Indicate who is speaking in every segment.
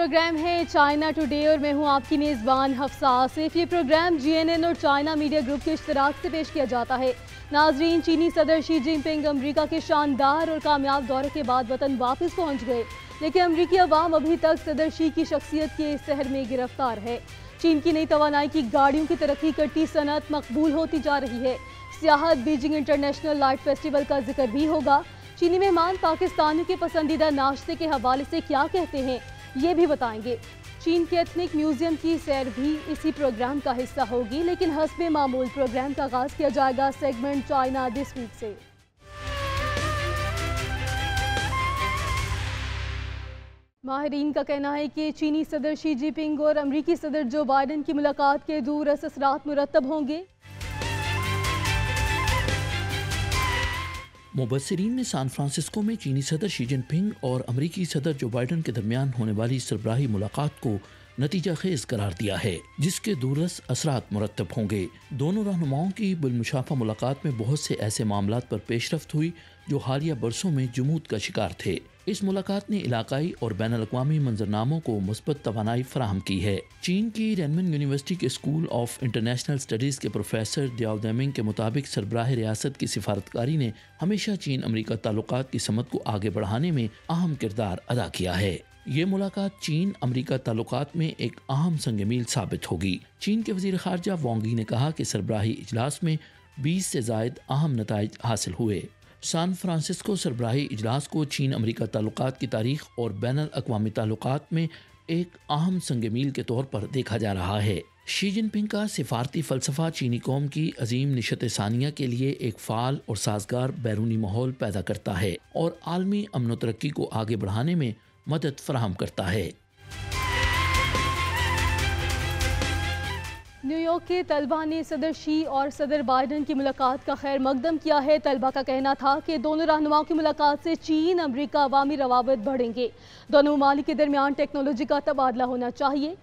Speaker 1: Programme ہے China today اور میں ہوں آپ کی میزبان حفصہ آصف۔ یہ پروگرام GNN اور چائنا میڈیا گروپ کے اشتراک سے پیش کیا جاتا ہے۔ ناظرین، چینی صدر شی جن پنگ امریکہ کے شاندار اور کامیاب دورے کے بعد وطن واپس پہنچ گئے، لیکن امریکی عوام ابھی تک صدر شی کی شخصیت کے سحر میں گرفتار ہے۔ چین کی نئی توانائی کی گاڑیوں کی ترقی کرتی صنعت مقبول ہوتی جا رہی ہے۔ سیاحت، بیجنگ انٹرنیشنل لائٹ فیسٹیول کا ذکر بھی ہوگا۔ چینی مہمان پاکستانیوں کے پسندیدہ ناشتے کے حوالے سے کیا کہتے ہیں، یہ بھی بتائیں گے۔ چین کے ایتھنک میوزیم کی سیر بھی اسی پروگرام کا حصہ ہوگی، لیکن حسب معمول پروگرام کا آغاز کیا جائے گا سیگمنٹ چائنا دس ویک سے۔ ماہرین کا کہنا ہے کہ چینی صدر شی جن پنگ اور امریکی صدر جو بائیڈن کی ملاقات کے دور رس اثرات مرتب ہوں گے۔
Speaker 2: مبصرین نے سان فرانسسکو میں چینی صدر شی جن پنگ اور امریکی صدر جو بائیڈن کے درمیان ہونے والی سربراہی ملاقات کو نتیجہ خیز قرار دیا ہے، جس کے دوررس اثرات مرتب ہوں گے۔ دونوں رہنماؤں کی بالمشافہ ملاقات میں بہت سے ایسے معاملات پر پیش رفت ہوئی جو حالیہ برسوں میں جمود کا شکار تھے۔ اس ملاقات نے علاقائی اور بین الاقوامی منظرناموں کو مثبت توانائی فراہم کی ہے۔ چین کی رینمن یونیورسٹی کے اسکول آف انٹرنیشنل اسٹڈیز کے پروفیسر دیاؤ دیمنگ کے مطابق سربراہ ریاست کی سفارتکاری نے ہمیشہ چین امریکہ تعلقات کی سمت کو آگے بڑھانے میں اہم کردار ادا کیا ہے۔ یہ ملاقات چین امریکہ تعلقات میں ایک اہم سنگ میل ثابت ہوگی۔ چین کے وزیر خارجہ وانگ یی نے کہا کہ سربراہی اجلاس میں 20 سے زائد اہم نتائج حاصل ہوئے۔ سان فرانسسکو سربراہی اجلاس کو چین امریکہ تعلقات کی تاریخ اور بین الاقوامی تعلقات میں ایک اہم سنگ میل کے طور پر دیکھا جا رہا ہے۔ شی جن پنگ کا سفارتی فلسفہ چینی قوم کی عظیم نشت ثانیہ کے لیے ایک فعال اور سازگار بیرونی ماحول پیدا کرتا ہے اور عالمی امن و ترقی کو آگے بڑھانے میں مدد فراہم کرتا ہے۔
Speaker 1: نیو یارک کے طلبہ نے صدر شی اور صدر بائیڈن کی ملاقات کا خیر مقدم کیا ہے۔ طلبہ کا کہنا تھا کہ دونوں رہنماؤں کی ملاقات سے چین امریکہ عوامی روابط بڑھیں گے۔ دونوں ممالک کے درمیان ٹیکنالوجی کا تبادلہ ہونا چاہیے۔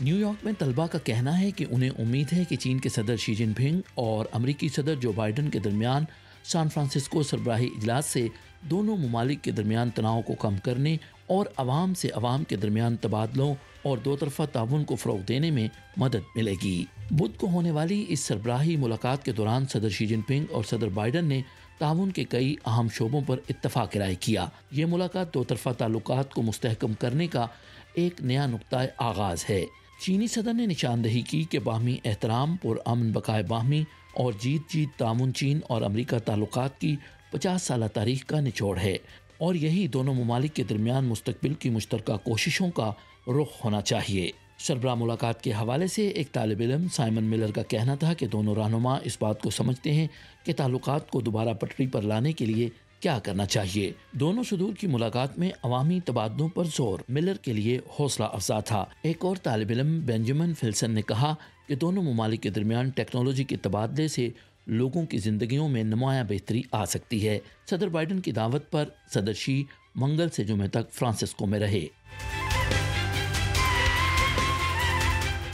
Speaker 2: نیو یارک میں طلبہ کا کہنا ہے کہ انہیں امید ہے کہ چین کے صدر شی جن پنگ اور امریکی صدر جو بائیڈن کے درمیان سان فرانسسکو سربراہی اجلاس سے دونوں ممالک کے درمیان تناؤ کو کم کرنے اور عوام سے عوام کے درمیان تبادلوں اور دو طرفہ تعاون کو فروغ دینے میں مدد ملے گی۔ بدھ کو ہونے والی اس سربراہی ملاقات کے دوران صدر شی جن پنگ اور صدر بائیڈن نے تعاون کے کئی اہم شعبوں پر اتفاق رائے کیا۔ یہ ملاقات دو طرفہ تعلقات کو مستحکم کرنے کا ایک نیا نقطۂ آغاز ہے۔ چینی صدر نے نشاندہی کی کہ باہمی احترام، پرامن بقائے باہمی اور جیت جیت تعاون چین اور امریکہ تعلقات کی 50 سالہ تاریخ کا نچوڑ ہے اور یہی دونوں ممالک کے درمیان مستقبل کی مشترکہ کوششوں کا رخ ہونا چاہیے۔ سربراہ ملاقات کے حوالے سے ایک طالب علم سائمن ملر کا کہنا تھا کہ دونوں رہنما اس بات کو سمجھتے ہیں کہ تعلقات کو دوبارہ پٹری پر لانے کے لیے کیا کرنا چاہیے۔ دونوں صدور کی ملاقات میں عوامی تبادلوں پر زور ملر کے لیے حوصلہ افزا تھا۔ ایک اور طالب علم بینجامن فلسن نے کہا کہ دونوں ممالک کے درمیان ٹیکنالوجی کے تبادلے سے لوگوں کی زندگیوں میں نمایاں بہتری آ سکتی ہے۔ صدر بائیڈن کی دعوت پر صدر شی منگل سے جمعے تک فرانسسکو میں رہے۔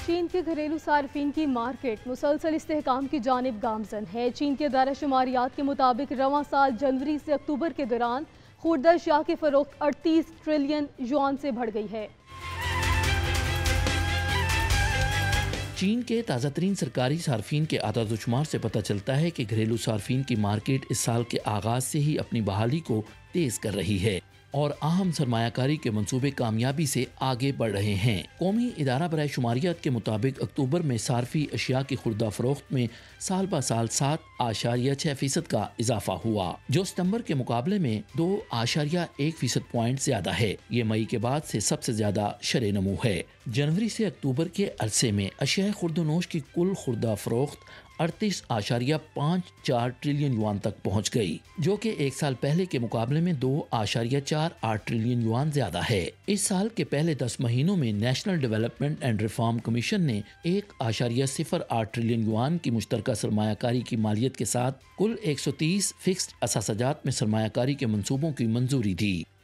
Speaker 1: چین کے گھریلو صارفین کی مارکیٹ مسلسل استحکام کی جانب گامزن ہے۔ چین کے ادارہ شماریات کے مطابق رواں سال جنوری سے اکتوبر کے دوران خوردہ اشیاء کی فروخت 38 ٹریلین یوان سے بڑھ گئی ہے۔
Speaker 2: چین کے تازہ ترین سرکاری صارفین کے اعداد و شمار سے پتہ چلتا ہے کہ گھریلو صارفین کی مارکیٹ اس سال کے آغاز سے ہی اپنی بحالی کو تیز کر رہی ہے اور اہم سرمایہ کاری کے منصوبے کامیابی سے آگے بڑھ رہے ہیں۔ قومی ادارہ برائے شماریات کے مطابق اکتوبر میں صارفی اشیاء کی خوردہ فروخت میں سال بہ سال 7.6% کا اضافہ ہوا، جو ستمبر کے مقابلے میں 2.1% پوائنٹ زیادہ ہے۔ یہ مئی کے بعد سے سب سے زیادہ شرح نمو ہے۔ جنوری سے اکتوبر کے عرصے میں اشیاء خورد و نوش کی کل خوردہ فروخت 38.54 ٹریلین یوان تک پہنچ گئی، جو کہ ایک سال پہلے کے مقابلے میں 2.48 ٹریلین یوان زیادہ ہے۔ اس سال کے پہلے 10 مہینوں میں national development and reform commission نے 1.08 ٹریلین یوان کی مشترکہ سرمایہ کاری کی مالیت کے ساتھ کل 130 فکسڈ اثاثہ جات میں سرمایہ کاری کے منصوبوں کی منظوری دی۔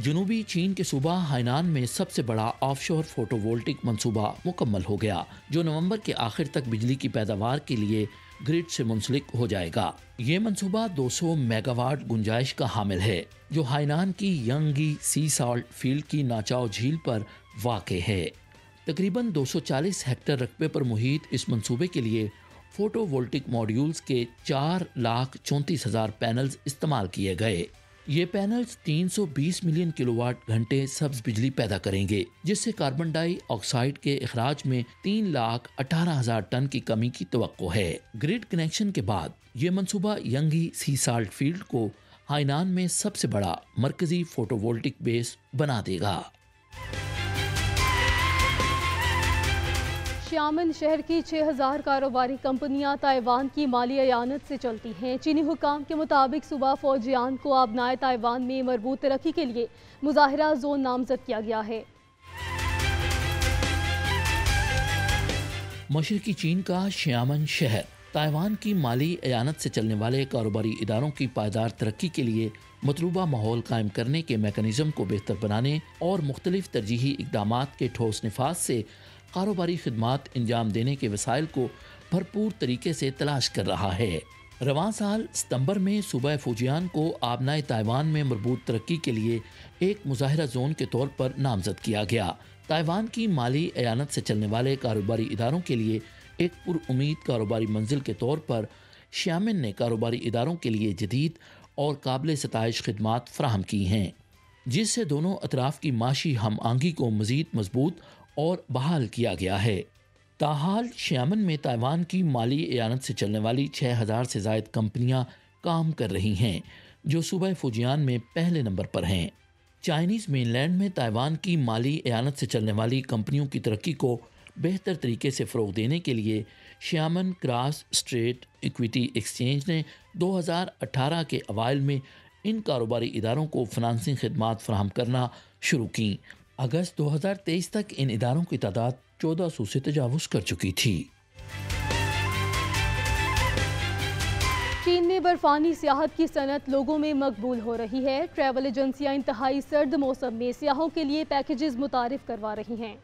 Speaker 2: جنوبی چین کے صوبہ ہائنان میں سب سے بڑا آف شور فوٹو وولٹک منصوبہ مکمل ہو گیا، جو نومبر کے آخر تک بجلی کی پیداوار کے لیے گرڈ سے منسلک ہو جائے گا۔ یہ منصوبہ 200 میگا واٹ گنجائش کا حامل ہے، جو ہائنان کی ینگی سی سالٹ فیلڈ کی ناچاؤ جھیل پر واقع ہے۔ تقریباً 240 ہیکٹر رقبے پر محیط اس منصوبے کے لیے فوٹو وولٹک ماڈیولز کے 4,34,000 پینلز استعمال کیے گئے۔ یہ پینلز 320 ملین کلو واٹ گھنٹے سبز بجلی پیدا کریں گے، جس سے کاربن ڈائی آکسائیڈ کے اخراج میں 3,18,000 ٹن کی کمی کی توقع ہے۔ گرڈ کنیکشن کے بعد یہ منصوبہ ینگی سی سالٹ فیلڈ کو ہائنان میں سب سے بڑا مرکزی فوٹو وولٹک بیس بنا دے گا۔
Speaker 1: شیامن شہر کی 6,000 کاروباری کمپنیاں تائیوان کی مالی اعانت سے چلتی ہیں۔ چینی حکام کے مطابق صوبہ فوجیان کو آبنائے تائیوان میں مربوط ترقی کے لیے مظاہرہ زون نامزد کیا گیا ہے۔
Speaker 2: مشرقی چین کا شیامن شہر تائیوان کی مالی اعانت سے چلنے والے کاروباری اداروں کی پائیدار ترقی کے لیے مطلوبہ ماحول قائم کرنے کے میکانزم کو بہتر بنانے اور مختلف ترجیحی اقدامات کے ٹھوس نفاذ سے کاروباری خدمات انجام دینے کے وسائل کو بھرپور طریقے سے تلاش کر رہا ہے۔ رواں سال ستمبر میں صوبہ فوجیان کو آبنائے تائیوان میں مربوط ترقی کے لیے ایک مظاہرہ زون کے طور پر نامزد کیا گیا۔ تائیوان کی مالی اعانت سے چلنے والے کاروباری اداروں کے لیے ایک پر امید کاروباری منزل کے طور پر شیامن نے کاروباری اداروں کے لیے جدید اور قابل ستائش خدمات فراہم کی ہیں، جس سے دونوں اطراف کی معاشی ہم آہنگی کو مزید مضبوط اور بحال کیا گیا ہے۔ تاحال شیامن میں تائیوان کی مالی اعانت سے چلنے والی 6,000 سے زائد کمپنیاں کام کر رہی ہیں، جو صوبہ فوجیان میں پہلے نمبر پر ہیں۔ چائنیز مین لینڈ میں تائیوان کی مالی اعانت سے چلنے والی کمپنیوں کی ترقی کو بہتر طریقے سے فروغ دینے کے لیے شیامن کراس اسٹریٹ ایکویٹی ایکسچینج نے 2018 کے اوائل میں ان کاروباری اداروں کو فنانسنگ خدمات فراہم کرنا شروع کیں۔ اگست 2023 تک ان اداروں کی تعداد 1400 سے تجاوز کر چکی تھی۔
Speaker 1: چین میں برفانی سیاحت کی صنعت لوگوں میں مقبول ہو رہی ہے۔ ٹریول ایجنسیاں انتہائی سرد موسم میں سیاحوں کے لیے پیکیجز متعارف کروا رہی ہیں۔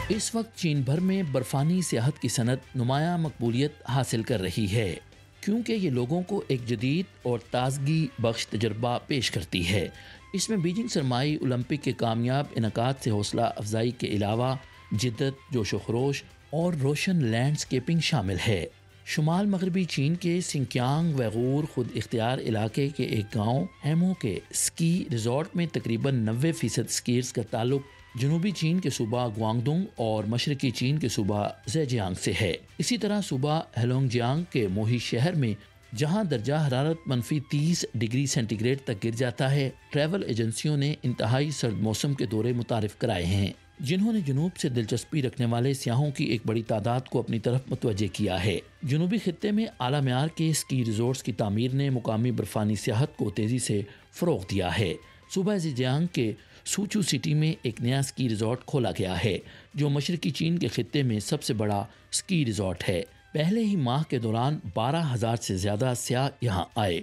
Speaker 2: اس وقت چین بھر میں برفانی سیاحت کی صنعت نمایاں مقبولیت حاصل کر رہی ہے، کیونکہ یہ لوگوں کو ایک جدید اور تازگی بخش تجربہ پیش کرتی ہے۔ اس میں بیجنگ سرمائی اولمپک کے کامیاب انعقاد سے حوصلہ افزائی کے علاوہ جدت، جوش و خروش اور روشن لینڈسکیپنگ شامل ہے۔ شمال مغربی چین کے سنکیانگ ویغور خود اختیار علاقے کے ایک گاؤں ہیمو کے اسکی ریزورٹ میں تقریباً 90% اسکیئرز کا تعلق جنوبی چین کے صوبہ گوانگڈونگ اور مشرقی چین کے صوبہ زیجیانگ سے ہے۔ اسی طرح صوبہ ہیلونگجیانگ کے موہی شہر میں، جہاں درجہ حرارت -30 ڈگری سینٹی گریڈ تک گر جاتا ہے، ٹریول ایجنسیوں نے انتہائی سرد موسم کے دورے متعارف کرائے ہیں، جنہوں نے جنوب سے دلچسپی رکھنے والے سیاحوں کی ایک بڑی تعداد کو اپنی طرف متوجہ کیا ہے۔ جنوبی خطے میں اعلیٰ معیار کے اسکی ریزورٹس کی تعمیر نے مقامی برفانی سیاحت کو تیزی سے فروغ دیا ہے۔ صوبہ زیجیانگ کے سوچو سٹی میں ایک نیا اسکی ریزورٹ کھولا گیا ہے، جو مشرقی چین کے خطے میں سب سے بڑا اسکی ریزورٹ ہے۔ پہلے ہی ماہ کے دوران 12,000 سے زیادہ سیاح یہاں آئے۔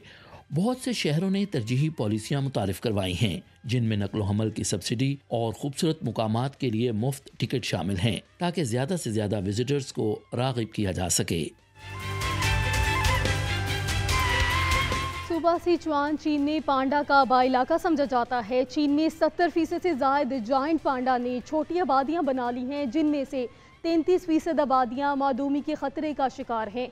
Speaker 2: بہت سے شہروں نے ترجیحی پالیسیاں متعارف کروائی ہیں، جن میں نقل و حمل کی سبسڈی اور خوبصورت مقامات کے لیے مفت ٹکٹ شامل ہیں، تاکہ زیادہ سے زیادہ وزٹرز کو راغب کیا جا سکے۔
Speaker 1: صوبہ سیچوان چین میں پانڈا کا آبائی علاقہ سمجھا جاتا ہے۔ چین میں 70% سے زائد جائنٹ پانڈا نے چھوٹی آبادیاں بنا لی ہیں، جن میں سے 33% آبادیاں معدومی کے خطرے کا شکار ہیں۔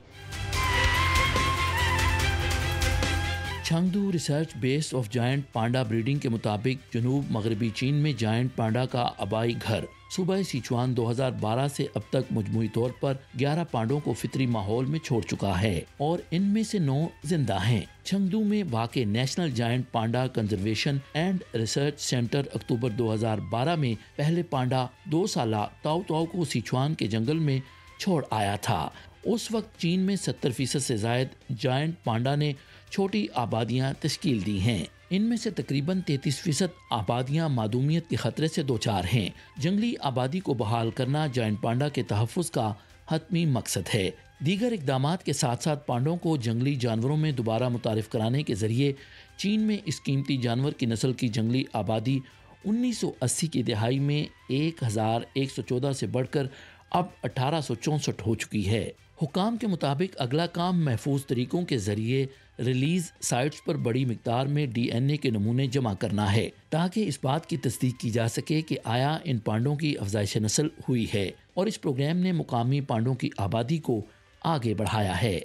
Speaker 2: Chengdu research base of giant panda breeding کے مطابق جنوب مغربی چین میں جائنٹ پانڈا کا آبائی گھر صوبہ سیچوان 2012 سے اب تک مجموعی طور پر 11 پانڈوں کو فطری ماحول میں چھوڑ چکا ہے، اور ان میں سے 9 زندہ ہیں۔ چھنگدو میں واقع national giant panda conservation and research center October 2012 میں پہلے پانڈا 2 سالہ تاؤ تاؤ کو سیچوان کے جنگل میں چھوڑ آیا تھا۔ اس وقت چین میں 70% سے زائد جائنٹ پانڈا نے چھوٹی آبادیاں تشکیل دی ہیں۔ ان میں سے تقریباً 33% آبادیاں معدومیت کے خطرے سے دوچار ہیں۔ جنگلی آبادی کو بحال کرنا جائنٹ پانڈا کے تحفظ کا حتمی مقصد ہے۔ دیگر اقدامات کے ساتھ ساتھ پانڈوں کو جنگلی جانوروں میں دوبارہ متعارف کرانے کے ذریعے چین میں اس قیمتی جانور کی نسل کی جنگلی آبادی 1980 کی دہائی میں 1114 سے بڑھ کر اب 1864 ہو چکی ہے۔ حکام کے مطابق اگلا کام محفوظ طریقوں کے ذریعے ریلیز سائٹس پر بڑی مقدار میں ڈی این اے کے نمونے جمع کرنا ہے تاکہ اس بات کی تصدیق کی جا سکے کہ آیا ان پانڈوں کی افزائش نسل ہوئی ہے، اور اس پروگرام نے مقامی پانڈوں کی آبادی کو آگے بڑھایا ہے۔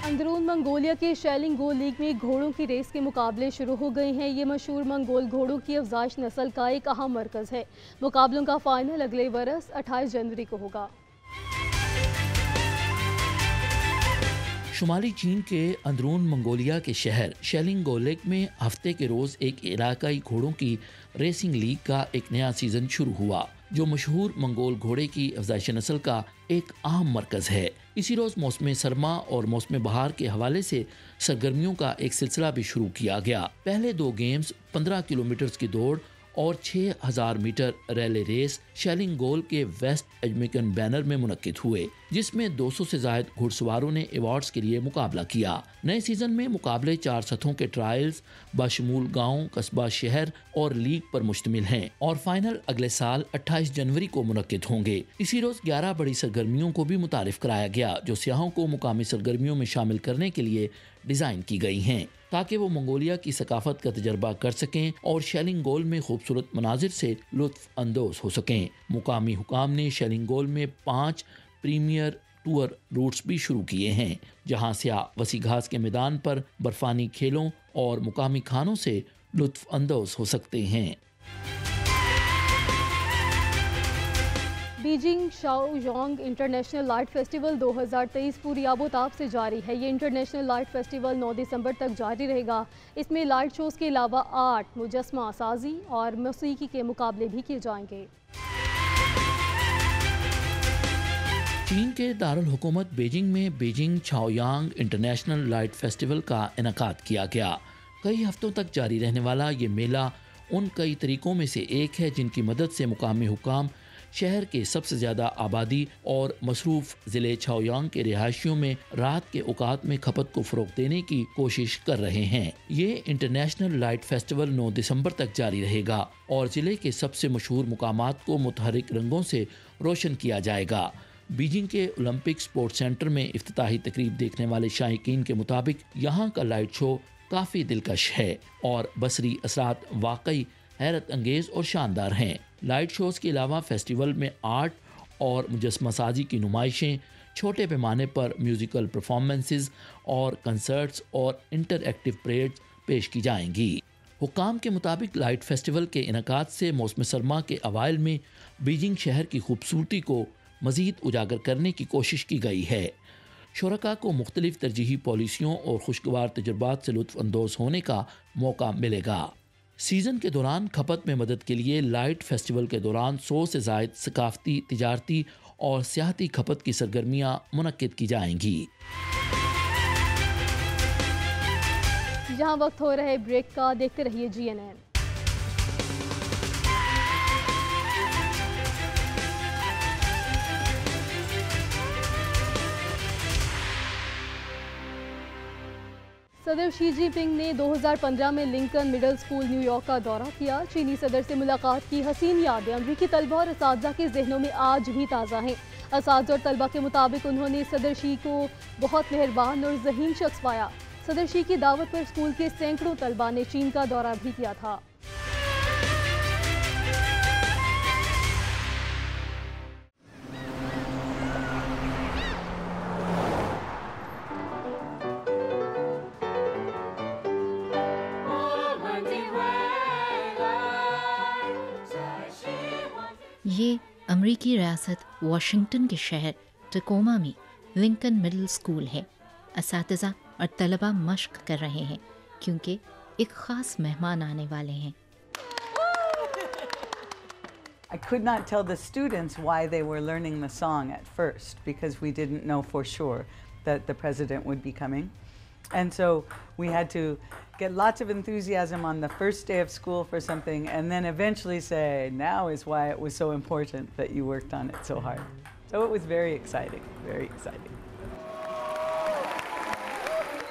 Speaker 1: اندرون منگولیا کے شیلنگ گول لیگ میں گھوڑوں کی ریس کے مقابلے شروع ہو گئے ہیں۔ یہ مشہور منگول گھوڑوں کی افزائش نسل کا ایک اہم مرکز ہے۔ مقابلوں کا فائنل اگلے برس 28 جنوری کو ہوگا۔
Speaker 2: شمالی چین کے اندرون منگولیا کے شہر شیلنگ گولیک میں ہفتے کے روز ایک علاقائی گھوڑوں کی ریسنگ لیگ کا ایک نیا سیزن شروع ہوا، جو مشہور منگول گھوڑے کی افزائش نسل کا ایک اہم مرکز ہے۔ اسی روز موسم سرما اور موسم بہار کے حوالے سے سرگرمیوں کا ایک سلسلہ بھی شروع کیا گیا۔ پہلے دو گیمز 15 کلومیٹر کی دوڑ اور 6000 میٹر ریلے ریس شیلنگ گول کے ویسٹ ایجمیکن بینر میں منعقد ہوئے، جس میں 200 سے زائد گھڑ سواروں نے ایوارڈز کے لیے مقابلہ کیا۔ نئے سیزن میں مقابلے 4 سطحوں کے ٹرائلز بشمول گاؤں، قصبہ، شہر اور لیگ پر مشتمل ہیں، اور فائنل اگلے سال 28 جنوری کو منعقد ہوں گے۔ اسی روز 11 بڑی سرگرمیوں کو بھی متعارف کرایا گیا، جو سیاحوں کو مقامی سرگرمیوں میں شامل کرنے کے لیے ڈیزائن کی گئی ہیں تاکہ وہ منگولیا کی ثقافت کا تجربہ کر سکیں اور شیلنگ گول میں خوبصورت مناظر سے لطف اندوز ہو سکیں۔ مقامی حکام نے شیلنگ گول میں 5 پریمیئر ٹور روٹس بھی شروع کیے ہیں، جہاں سیاح وسیع گھاس کے میدان پر برفانی کھیلوں اور مقامی کھانوں سے لطف اندوز ہو سکتے ہیں۔
Speaker 1: بیجنگ شاؤیانگ انٹرنیشنل لائٹ فیسٹیول 2023 پوری آب و تاب سے جاری ہے۔ یہ انٹرنیشنل لائٹ فیسٹیول 9 دسمبر تک جاری رہے گا۔ اس میں لائٹ شوز کے علاوہ آرٹ، مجسمہ سازی اور موسیقی کے مقابلے بھی کیے جائیں گے۔
Speaker 2: چین کے دارالحکومت بیجنگ میں بیجنگ شاؤیانگ انٹرنیشنل لائٹ فیسٹیول کا انعقاد کیا گیا۔ کئی ہفتوں تک جاری رہنے والا یہ میلہ ان کئی طریقوں میں سے ایک ہے جن کی مدد سے مقامی حکام شہر کے سب سے زیادہ آبادی اور مصروف ضلع شاؤیانگ کے رہائشیوں میں رات کے اوقات میں کھپت کو فروغ دینے کی کوشش کر رہے ہیں۔ یہ انٹرنیشنل لائٹ فیسٹیول 9 دسمبر تک جاری رہے گا اور ضلع کے سب سے مشہور مقامات کو متحرک رنگوں سے روشن کیا جائے گا۔ بیجنگ کے اولمپک سپورٹ سینٹر میں افتتاحی تقریب دیکھنے والے شائقین کے مطابق یہاں کا لائٹ شو کافی دلکش ہے اور بصری اثرات واقعی حیرت انگیز اور شاندار ہیں۔ لائٹ شوز کے علاوہ فیسٹیول میں آرٹ اور مجسمہ سازی کی نمائشیں، چھوٹے پیمانے پر میوزیکل پرفارمنسز اور کنسرٹس اور انٹر ایکٹیو پریڈز پیش کی جائیں گی۔ حکام کے مطابق لائٹ فیسٹیول کے انعقاد سے موسم سرما کے اوائل میں بیجنگ شہر کی خوبصورتی کو مزید اجاگر کرنے کی کوشش کی گئی ہے۔ شرکاء کو مختلف ترجیحی پالیسیوں اور خوشگوار تجربات سے لطف اندوز ہونے کا موقع ملے گا۔ سیزن کے دوران کھپت میں مدد کے لیے لائٹ فیسٹیول کے دوران 100 سے زائد ثقافتی، تجارتی اور سیاحتی کھپت کی سرگرمیاں منعقد کی جائیں گی۔
Speaker 1: یہاں وقت ہو رہے بریک کا، دیکھتے رہیے GNN۔ صدر شی جن پنگ نے 2015 میں Lincoln Middle School New York کا دورہ کیا۔ چینی صدر سے ملاقات کی حسین یادیں امریکی طلبہ اور اساتذہ کے ذہنوں میں آج بھی تازہ ہیں۔ اساتذہ اور طلبہ کے مطابق انہوں نے صدر شی کو بہت مہربان اور ذہین شخص پایا۔ صدر شی کی دعوت پر سکول کے سینکڑوں طلبہ نے چین کا دورہ بھی کیا تھا۔
Speaker 3: یہ امریکی ریاست واشنگٹن کے شہر ٹیکوما میں لنکن مڈل سکول ہے۔ اساتذہ اور طلبہ مشق کر رہے ہیں کیونکہ ایک خاص مہمان آنے والے ہیں۔
Speaker 4: I could not tell the students why they were learning the song at first because we didn't know for sure that the president would be coming. And so we had to get lots of enthusiasm on the first day of school for something, and then eventually say, now is why it was so important that you worked on it so hard. So it was very exciting, very exciting.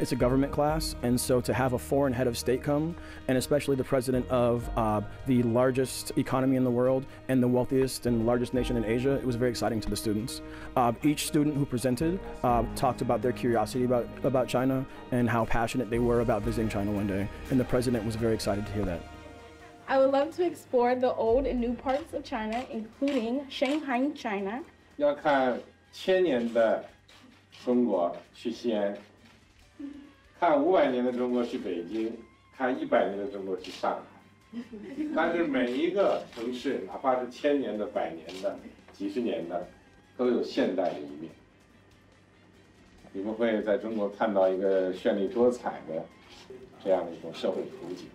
Speaker 5: It's a government class, and so to have a foreign head of state come, and especially the president of the largest economy in the world and the wealthiest and largest nation in Asia, it was very exciting to the students. Each student who presented talked about their curiosity about China and how passionate they were about visiting China one day, and the president was very excited to hear that.
Speaker 6: I would love to explore the old and new parts of China, including Shanghai, China.
Speaker 7: 要看1000年的中国去西安，看500年的中国去北京，看100年的中国去上海。但是每一个城市，哪怕是1000年的、100年的、几十年的，都有现代的一面。你们会在中国看到一个绚丽多彩的这样的一种社会图景。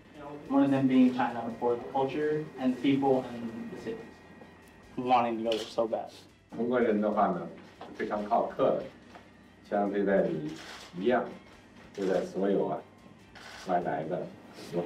Speaker 8: One of them being China for the culture and the people and the city. Wanting to go there so bad.
Speaker 7: 中国人的话呢，是非常好客的，像对待你一样，对待所有外来的友好。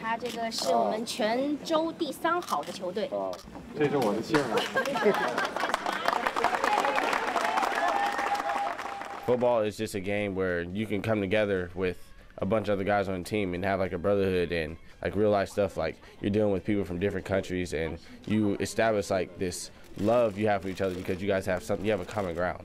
Speaker 9: 他这个是我们全州第3好的球队。
Speaker 7: 这是我的姓啊。
Speaker 10: Football is just a game where you can come together with a bunch of other guys on the team and have like a brotherhood and like real life stuff. Like you're dealing with people from different countries and you establish like this love you have for each other because you guys have something, you have a common ground.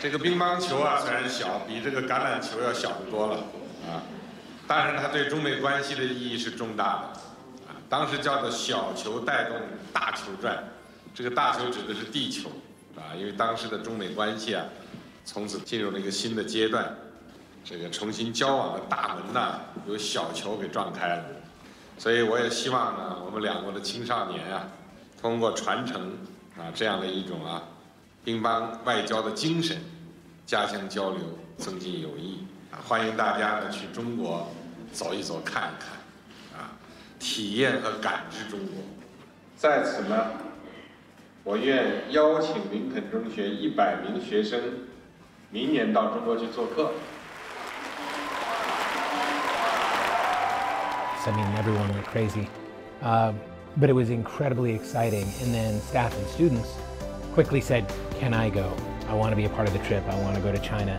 Speaker 7: 这个乒乓球啊，虽然小，比这个橄榄球要小得多了啊，但是它对中美关系的意义是重大的啊。当时叫做小球带动大球转，这个大球指的是地球啊，因为当时的中美关系啊，从此进入了一个新的阶段，这个重新交往的大门呐，由小球给撞开了。 所以我也希望呢，我们两国的青少年啊，通过传承啊这样的一种乒乓外交的精神，加强交流，增进友谊啊！欢迎大家呢去中国走一走、看一看，啊，体验和感知中国。在此呢，我愿邀请林肯中学100名学生，明年到中国去做客。
Speaker 11: I mean, everyone went crazy, but it was incredibly exciting. And then staff and students quickly said, "Can I go? I want to be a part of the trip. I want to go to China."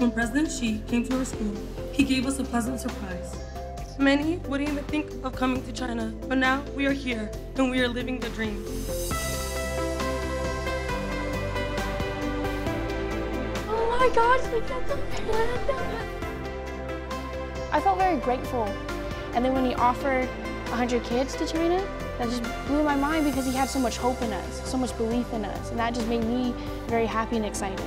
Speaker 12: When President Xi came to our school, he gave us a pleasant surprise. Many wouldn't even think of coming to China, but now we are here and we are living the dream.
Speaker 6: Oh my gosh, we got to Canada! I felt very grateful. And then when he offered 100 kids to China, that just blew my mind because he had so much hope in us, so much belief in us, and that just made me very happy and excited.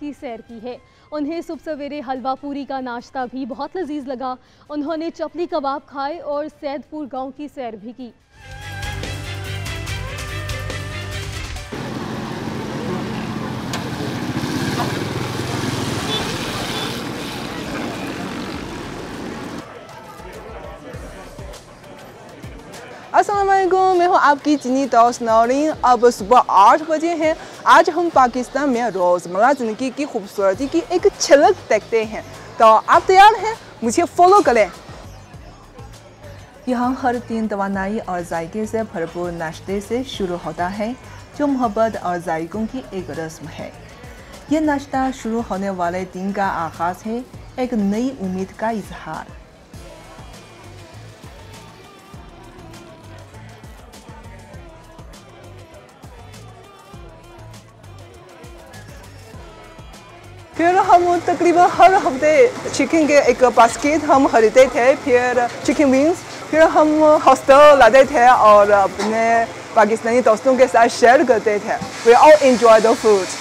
Speaker 1: کی سیر کی ہے۔ انہیں صبح سویرے حلوہ پوری کا ناشتہ بھی بہت لذیذ لگا۔ انہوں نے چپلی کباب کھائے اور سید پور گاؤں کی سیر بھی کی۔
Speaker 13: السلام علیکم، میں ہوں آپ کی چینی دوست نورین۔ اب صبح 8 بجے ہیں۔ آج ہم پاکستان میں روزمرہ زندگی کی خوبصورتی کی ایک جھلک دیکھتے ہیں، تو آپ تیار ہیں؟ مجھے فالو کریں۔ یہاں ہر دن توانائی اور ذائقے سے بھرپور ناشتے سے شروع ہوتا ہے، جو محبت اور ذائقوں کی ایک رسم ہے۔ یہ ناشتہ شروع ہونے والے دن کا آغاز ہے، ایک نئی امید کا اظہار۔ پھر ہم تقریباً ہر ہفتے چکن کے ایک باسکٹ ہم خریدتے تھے، پھر چکن ونگز، پھر ہم ہاسٹل لاتے تھے اور اپنے پاکستانی دوستوں کے ساتھ شیئر کرتے تھے۔ We all enjoy the food.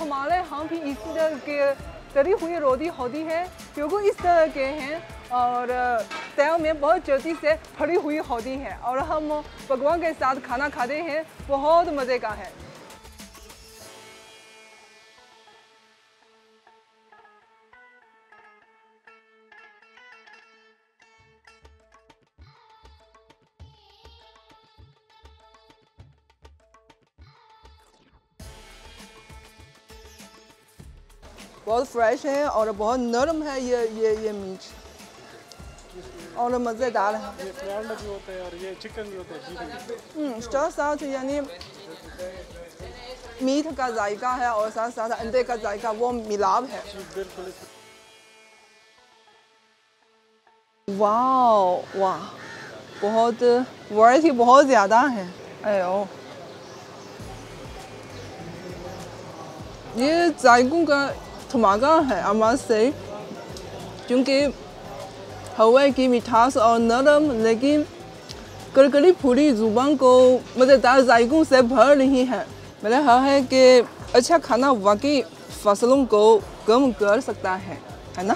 Speaker 13: ہمارے یہاں بھی اس طرح کے تلی ہوئی روٹی ہوتی ہے، بالکل اس طرح کے ہیں اور تیل میں بہت جلدی سے پھڑی ہوئی ہوتی ہے، اور ہم پکوان کے ساتھ کھانا کھاتے ہیں، بہت مزے کا ہے۔ بہت فریش ہے اور بہت نرم ہے یہ میٹ، اور مزے دار ہے۔
Speaker 14: یہ فلیور بھی ہوتا ہے اور یہ چکن بھی ہوتا ہے۔
Speaker 13: ساتھ ساتھ یعنی میٹ کا ذائقہ ہے اور ساتھ ساتھ انڈے کا ذائقہ، وہ ملاپ ہے۔ واو واہ، بہت ورائٹی بہت زیادہ ہے۔ یہ ذائقوں کا دھماکہ ہے آواز سے، کیونکہ ہوا کی مٹھاس اور نرم لیکن کرکری پھوڑی زبان کو مزیدار ذائقوں سے بھر رہی ہے۔ میرا خیال ہے کہ اچھا کھانا واقعی فصلوں کو کم کر سکتا ہے نا؟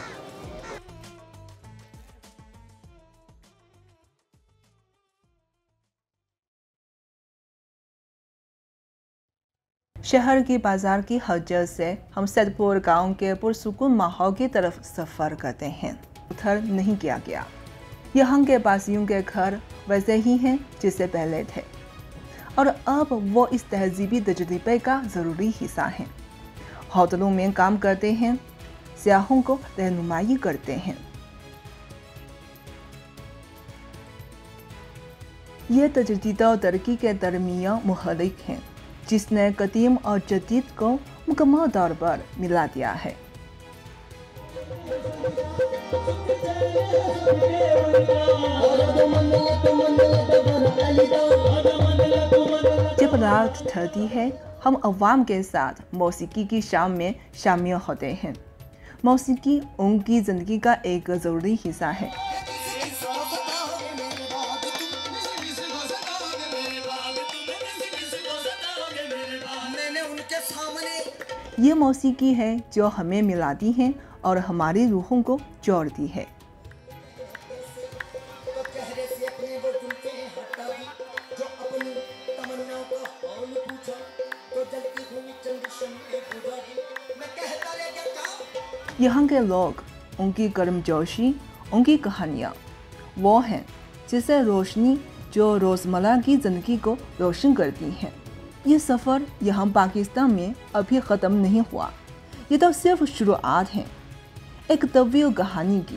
Speaker 13: شہر کی بازار کی حجت سے ہم سید پور گاؤں کے پرسکون ماحول کی طرف سفر کرتے ہیں۔ ادھر نہیں کیا گیا۔ یہاں کے باسیوں کے گھر ویسے ہی ہیں جیسے پہلے تھے، اور اب وہ اس تہذیبی تجربے کا ضروری حصہ ہیں۔ ہوٹلوں میں کام کرتے ہیں، سیاحوں کو رہنمائی کرتے ہیں۔ یہ تجدید و ترقی کے درمیان محرک ہیں، جس نے قدیم اور جدید کو مکمل طور پر ملا دیا ہے۔ جب رات ڈھلتی ہے، ہم عوام کے ساتھ موسیقی کی شام میں شامل ہوتے ہیں۔ موسیقی ان کی زندگی کا ایک ضروری حصہ ہے۔ یہ موسیقی ہے جو ہمیں ملاتی ہے اور ہماری روحوں کو جوڑتی ہے۔ یہاں کے لوگ، ان کی گرم جوشی، ان کی کہانیاں، وہ ہیں جسے روشنی جو روزمرہ کی زندگی کو روشن کرتی ہیں۔ یہ سفر یہاں پاکستان میں ابھی ختم نہیں ہوا، یہ تو صرف شروعات ہیں ایک طویل کہانی کی،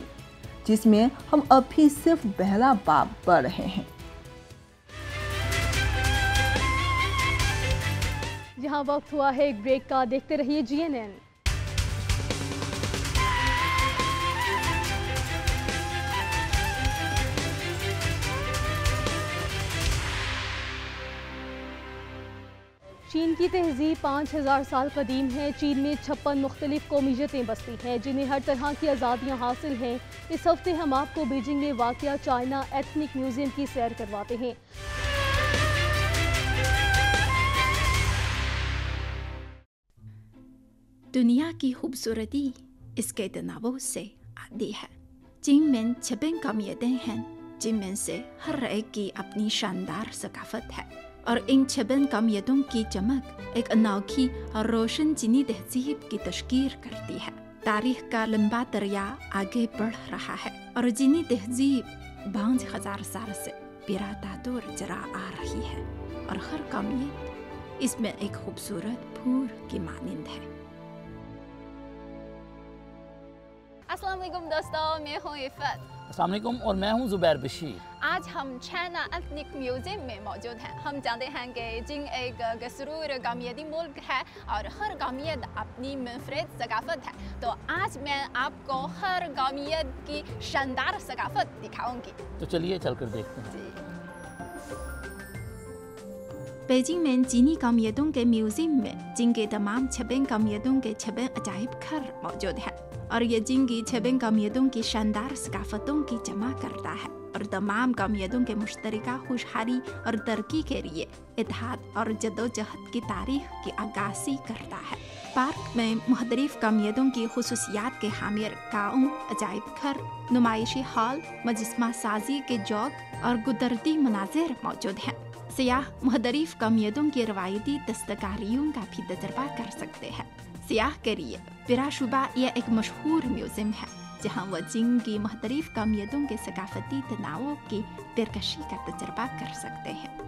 Speaker 13: جس میں ہم ابھی صرف پہلا باب پڑھ رہے ہیں۔
Speaker 1: یہاں وقت ہوا ہے ایک بریک کا، دیکھتے رہیے GNN۔ چین کی تہذیب 5000 سال قدیم ہے۔ چین میں 56 مختلف قومیتیں بستی ہیں جنہیں ہر طرح کی آزادیاں حاصل ہیں۔ اس ہفتے ہم آپ کو بیجنگ میں واقع چائنا ایتھنک میوزیم کی سیر کرواتے ہیں۔
Speaker 15: دنیا کی خوبصورتی اس کے تنوع سے آتی ہے۔ چین میں 56 قومیتیں ہیں جن میں سے ہر ایک کی اپنی شاندار ثقافت ہے، اور ان 56 قومیتوں کی چمک ایک انوکھی اور روشن چینی تہذیب کی تشکیل کرتی ہے۔ تاریخ کا لمبا دریا آگے بڑھ رہا ہے اور چینی تہذیب 5000 سال سے براتادور چلا آ رہی ہے، اور ہر قومیت اس میں ایک خوبصورت پھول کی مانند ہے۔
Speaker 16: السلام علیکم دوستو، میں ہوں عفت۔
Speaker 2: السلام علیکم، اور میں ہوں زبیر بشیر۔
Speaker 16: آج ہم چائنا ایتھنک میوزیم میں موجود ہیں۔ ہم جانتے ہیں کہ چین ایک غیر قومیتی ملک ہے اور ہر قومیت اپنی منفرد ثقافت ہے، تو آج میں آپ کو ہر قومیت کی شاندار ثقافت دکھاؤں گی۔
Speaker 2: تو چلیے چل کر دیکھتے ہیں۔
Speaker 15: بیجنگ میں چینی قومیتوں کے میوزیم میں چین کے تمام 56 قومیتوں کے 56 عجائب گھر موجود ہیں، اور یہ چین کی 56 قومیتوں کی شاندار ثقافتوں کی جمع کرتا ہے، اور تمام قومیتوں کے مشترکہ خوشحالی اور ترقی کے لیے اتحاد اور جدوجہد کی تاریخ کی عکاسی کرتا ہے۔ پارک میں مختلف قومیتوں کی خصوصیات کے حامل گاؤں، عجائب گھر، نمائشی ہال، مجسمہ سازی کے جوگ اور قدرتی مناظر موجود ہیں۔ سیاح مختلف قومیتوں کی روایتی دستکاریوں کا بھی تجربہ کر سکتے ہیں۔ سیاح کے لیے بلا شبہ یہ ایک مشہور میوزیم ہے جہاں وہ چین کی مختلف قومیتوں کے ثقافتی تنوع کی دلکشی کا تجربہ کر سکتے ہیں۔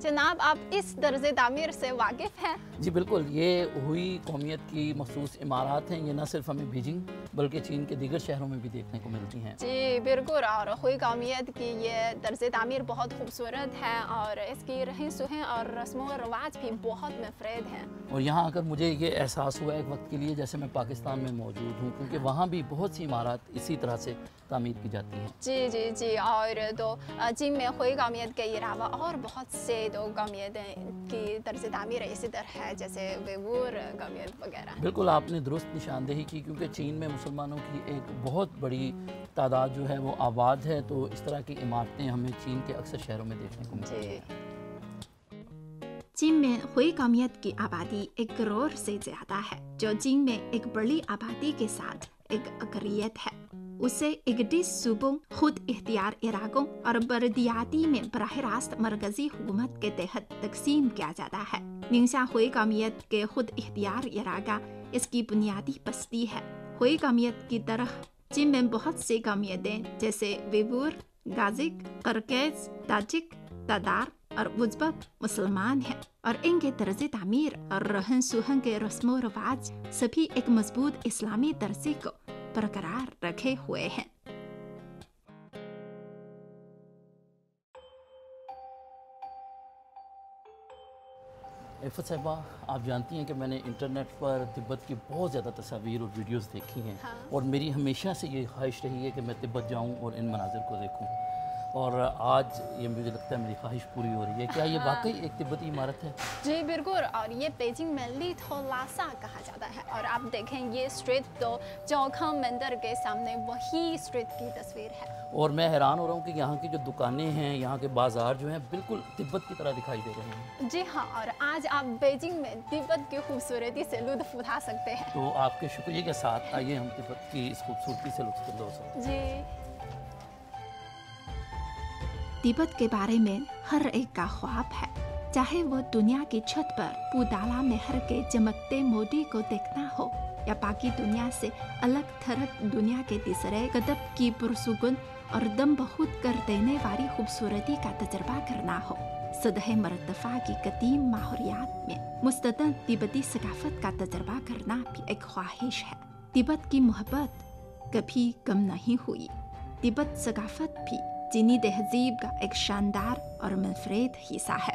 Speaker 16: جناب، آپ اس طرز تعمیر سے واقف ہیں؟
Speaker 2: جی بالکل، یہ ہوئی قومیت کی مخصوص عمارات ہیں۔ یہ نہ صرف ہمیں بیجنگ بلکہ چین کے دیگر شہروں میں بھی دیکھنے کو ملتی ہیں۔
Speaker 16: جی بالکل، اور ہوئی قومیت کی یہ طرز تعمیر بہت خوبصورت ہے اور اس کی رہن سہن اور رسم و رواج بھی بہت منفرد ہیں۔
Speaker 2: اور یہاں آ کر مجھے یہ احساس ہوا ایک وقت کے لیے جیسے میں پاکستان میں موجود ہوں، کیونکہ وہاں بھی بہت سی عمارات اسی طرح سے تعمیر کی جاتی ہیں۔
Speaker 16: جی جی جی، اور تو چین میں ہوئی قومیت کے علاوہ اور بہت سے تو قومیتیں کی طرز تعمیر اسی طرح ہے، جیسے ویغور قومیت وغیرہ۔
Speaker 2: بالکل، آپ نے درست نشاندہی کی، کیونکہ چین میں مسلمانوں کی ایک بہت بڑی تعداد جو ہے وہ آباد ہے، تو اس طرح کی عمارتیں ہمیں چین کے اکثر شہروں میں دیکھنے کو ملتی ہیں۔
Speaker 15: چین میں ہوئی قومیت کی آبادی 1 کروڑ سے زیادہ ہے، جو چین میں ایک بڑی آبادی کے ساتھ ایک اقلیت ہے۔ اسے 31 صوبوں، خود اختیار علاقوں اور بلدیاتی میں براہ راست مرکزی حکومت کے تحت تقسیم کیا جاتا ہے۔ ننگشا ہوئی قومیت کے خود اختیار علاقہ اس کی بنیادی بستی ہے۔ ہوئی قومیت کی طرح چین میں بہت سی قومیتیں جیسے ویغور، قازق، قرقیز، تاجک، تاتار اور ازبک مسلمان ہیں، اور ان کے طرز تعمیر اور رہن سہن کے رسم و رواج سبھی ایک مضبوط اسلامی طرز کو برقرار رکھے ہوئے ہیں۔
Speaker 2: عفت صاحبہ، آپ جانتی ہیں کہ میں نے انٹرنیٹ پر تبت کی بہت زیادہ تصاویر اور ویڈیوز دیکھی ہیں، اور میری ہمیشہ سے یہ خواہش رہی ہے کہ میں تبت جاؤں اور ان مناظر کو دیکھوں، اور آج یہ مجھے لگتا ہے میری خواہش پوری ہو رہی ہے۔ کیا یہ واقعی ایک تبتی عمارت ہے؟
Speaker 16: جی بالکل، اور یہ بیجنگ میں لیتھو لاسا کہا جاتا ہے، اور آپ دیکھیں یہ اسٹریٹ تو چوکھم مندر کے سامنے وہی اسٹریٹ کی تصویر ہے۔
Speaker 2: اور میں حیران ہو رہا ہوں کہ یہاں کی جو دکانیں ہیں، یہاں کے بازار جو ہیں، بالکل تبت کی طرح دکھائی دے رہے ہیں۔
Speaker 16: جی ہاں، اور آج آپ بیجنگ میں تبت کی خوبصورتی سے لطف اٹھا سکتے ہیں۔
Speaker 2: تو آپ کے شکریہ کے ساتھ آئیے ہم تبت کی اس خوبصورتی سے لطف اندوز ہوں۔
Speaker 16: جی،
Speaker 15: تبت کے بارے میں ہر ایک کا خواب ہے، چاہے وہ دنیا کی چھت پر پودالا مہر کے چمکتے موتی کو دیکھنا ہو، یا باقی دنیا سے الگ تھلگ دنیا کے تیسرے قطب کی پرسکون اور دم بہت کر دینے والی خوبصورتی کا تجربہ کرنا ہو۔ سطح مرتفع کی قدیم ماحولیات میں مستدل تبتی ثقافت کا تجربہ کرنا بھی ایک خواہش ہے۔ تبت کی محبت کبھی کم نہیں ہوئی۔ تبت ثقافت بھی چینی تہذیب کا ایک شاندار اور منفرد حصہ ہے۔